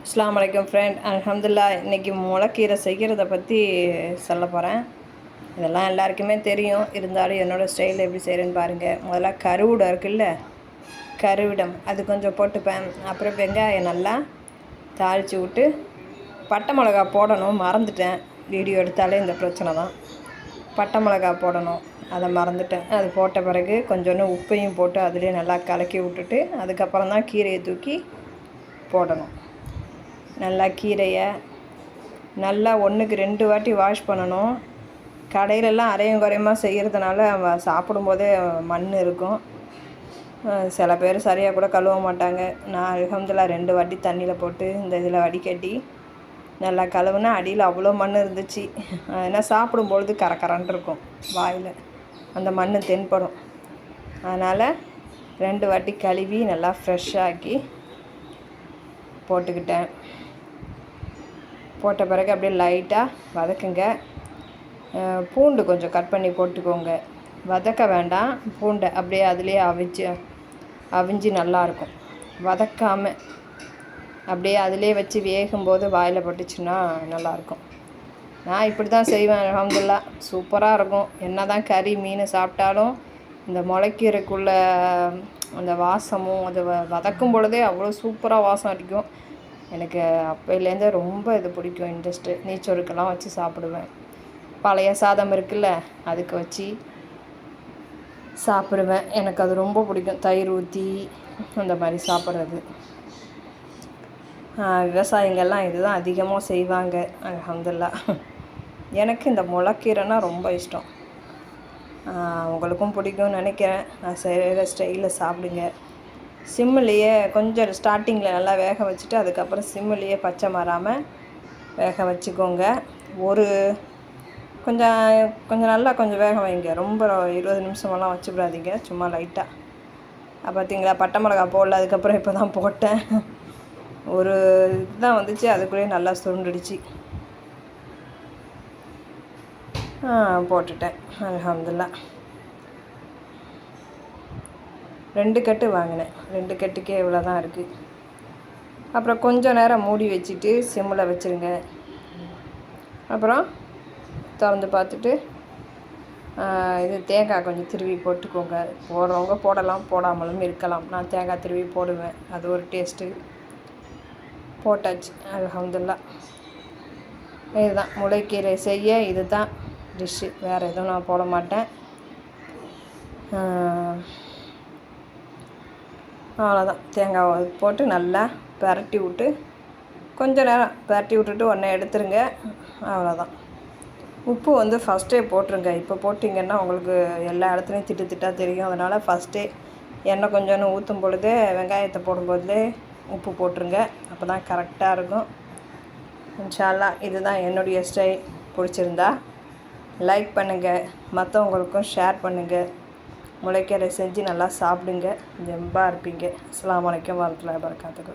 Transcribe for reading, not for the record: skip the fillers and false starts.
அஸ்ஸலாமு அலைக்கும் ஃப்ரெண்ட். அல்ஹம்துலில்லாஹ். இன்றைக்கி முளைக்கீரை செய்கிறத பற்றி சொல்ல போகிறேன். இதெல்லாம் எல்லாருக்குமே தெரியும், இருந்தாலும் என்னோடய ஸ்டைலில் எப்படி செய்கிறேன்னு பாருங்கள். முதல்ல கருவிடம் இருக்குல்ல, கருவிடம் அது கொஞ்சம் போட்டுப்பேன். அப்புறம் வெங்காயம் நல்லா தாளித்து விட்டு பட்டை மிளகா போடணும், மறந்துட்டேன். வீடியோ எடுத்தாலே இந்த பிரச்சனை தான். பட்டை மிளகா போடணும், அதை மறந்துட்டேன். அது போட்ட பிறகு கொஞ்சோண்டு உப்பையும் போட்டு அதிலே நல்லா கலக்கி விட்டுட்டு அதுக்கப்புறம் தான் கீரையை தூக்கி போடணும். நல்லா கீரையை நல்லா 1க்கு 2 வாட்டி வாஷ் பண்ணணும். கடையிலெல்லாம் அரையும் குறையமாக செய்கிறதுனால சாப்பிடும்போதே மண் இருக்கும். சில பேர் சரியாக கூட கழுவ மாட்டாங்க. நான் அல்ஹம்துலில்லாஹ் 2 வாட்டி தண்ணியில் போட்டு இந்த இதில் வடிகட்டி நல்லா கழுவுனா அடியில் அவ்வளோ மண் இருந்துச்சு. ஏன்னா சாப்பிடும்பொழுது கரக்கரன்ட்டு இருக்கும் வாயில், அந்த மண் தென்படும். அதனால் 2 வாட்டி கழுவி நல்லா ஃப்ரெஷ்ஷாக்கி போட்டுக்கிட்டேன். போட்ட பிறகு அப்படியே லைட்டாக வதக்குங்க. பூண்டு கொஞ்சம் கட் பண்ணி போட்டுக்கோங்க. வதக்க வேண்டாம், பூண்டை அப்படியே அதிலே அவிஞ்சு நல்லாயிருக்கும். வதக்காமல் அப்படியே அதிலே வச்சு வேகும்போது வாயில் பட்டுச்சுன்னா நல்லாயிருக்கும். நான் இப்படி தான் செய்வேன். அல்ஹம்துலில்லாஹ் சூப்பராக இருக்கும். என்ன தான் கறி மீன் சாப்பிட்டாலும் இந்த முளைக்கீரைக்குள்ள அந்த வாசமும் அது வதக்கும் பொழுதே அவ்வளோ சூப்பராக வாசம் அடிக்கும். எனக்கு அப்போலேருந்தே ரொம்ப இது பிடிக்கும், இன்ட்ரெஸ்ட்டு. நீச்சொருக்கெல்லாம் வச்சு சாப்பிடுவேன். பழைய சாதம் இருக்குல்ல, அதுக்கு வச்சு சாப்பிடுவேன். எனக்கு அது ரொம்ப பிடிக்கும், தயிர் ஊற்றி அந்த மாதிரி சாப்பிட்றது. விவசாயிங்கள்லாம் இதுதான் அதிகமாக செய்வாங்க. அல்ஹம்துலில்லாஹ். எனக்கு இந்த முளைக்கீரைனா ரொம்ப இஷ்டம். உங்களுக்கும் பிடிக்கும்னு நினைக்கிறேன். நான் செய்கிற ஸ்டைலில் சாப்பிடுங்க. சிம்மிலேயே கொஞ்சம் ஸ்டார்டிங்கில் நல்லா வேக வச்சுட்டு அதுக்கப்புறம் சிம்மிலேயே பச்சை மாறாமல் வேக வச்சுக்கோங்க. கொஞ்சம் நல்லா கொஞ்சம் வேக வைங்க. ரொம்ப 20 நிமிஷமெல்லாம் வச்சுவிடாதீங்க, சும்மா லைட்டாக. பார்த்தீங்களா, பட்டை மிளகா போடல, அதுக்கப்புறம் இப்போ தான் போட்டேன். ஒரு இதுதான் வந்துச்சு, அதுக்குள்ளேயே நல்லா சுருண்டுடுச்சு. போட்டுட்டேன். அல்ஹம்துலில்லாஹ். 2 கட்டு வாங்கினேன். 2 கட்டுக்கே இவ்வளோ தான் இருக்குது. அப்புறம் கொஞ்சம் நேரம் மூடி வச்சுட்டு சிம்மில் வச்சுருங்க. அப்புறம் திறந்து பார்த்துட்டு இது தேங்காய் கொஞ்சம் திருவி போட்டுக்கோங்க. போடுறவங்க போடலாம், போடாமலும் இருக்கலாம். நான் தேங்காய் திருவி போடுவேன், அது ஒரு டேஸ்ட்டு. போட்டாச்சு. அல்ஹம்துலில்லாஹ். இதுதான் முளைக்கீரை செய்ய இது தான் டிஷ்ஷு. வேறு எதுவும் நான் போட மாட்டேன். அவ்வளோதான். தேங்காய் போட்டு நல்லா பரட்டி விட்டு கொஞ்சம் நேரம் பரட்டி விட்டுட்டு உடனே எடுத்துருங்க. அவ்வளோதான். உப்பு ஃபஸ்ட்டே போட்டுருங்க. இப்போ போட்டிங்கன்னா உங்களுக்கு எல்லா இடத்துலையும் திட்டாக தெரியும். அதனால் ஃபஸ்ட்டே எண்ணெய் கொஞ்சோன்னு ஊற்றும் பொழுதே வெங்காயத்தை போடும்போதே உப்பு போட்டுருங்க. அப்போ தான் கரெக்டாக இருக்கும். இன்ஷா அல்லாஹ். இதுதான் என்னுடைய ஸ்டைல். பிடிச்சிருந்தா லைக் பண்ணுங்கள், மற்றவங்களுக்கும் ஷேர் பண்ணுங்கள். முளைக்கீரை செஞ்சு நல்லா சாப்பிடுங்க, ஜெம்பாக இருப்பீங்க. அஸ்ஸலாமு அலைக்கும் வரஹ்மத்துல்லாஹி வபரகாத்துஹு.